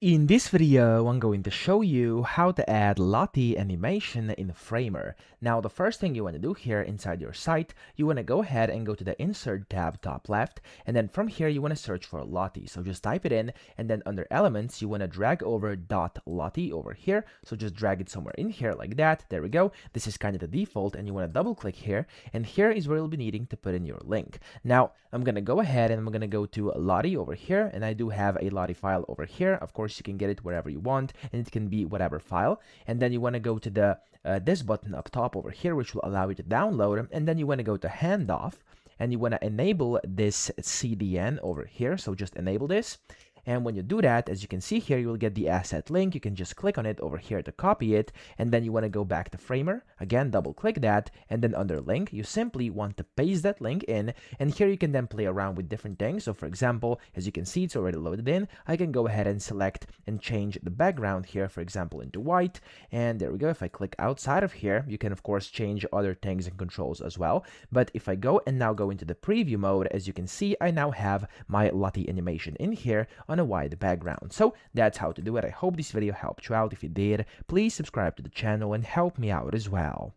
In this video, I'm going to show you how to add Lottie animation in Framer. Now, the first thing you want to do here inside your site, you want to go ahead and go to the Insert tab top left, and then from here, you want to search for Lottie. So just type it in, and then under Elements, you want to drag over .lottie over here. So just drag it somewhere in here like that. There we go. This is kind of the default, and you want to double click here, and here is where you'll be needing to put in your link. Now, I'm going to go ahead and I'm going to go to Lottie over here, and I do have a Lottie file over here. Of course, you can get it wherever you want, and it can be whatever file. And then you want to go to the this button up top over here, which will allow you to download, and then you want to go to handoff, and you want to enable this CDN over here. So just enable this. And when you do that, as you can see here, you will get the asset link. You can just click on it over here to copy it. And then you want to go back to Framer. Again, double click that. And then under link, you simply want to paste that link in. And here you can then play around with different things. So for example, as you can see, it's already loaded in. I can go ahead and select and change the background here, for example, into white. And there we go. If I click outside of here, you can of course change other things and controls as well. But if I go and now go into the preview mode, as you can see, I now have my Lottie animation in here on a white background. So that's how to do it. I hope this video helped you out. If it did, please subscribe to the channel and help me out as well.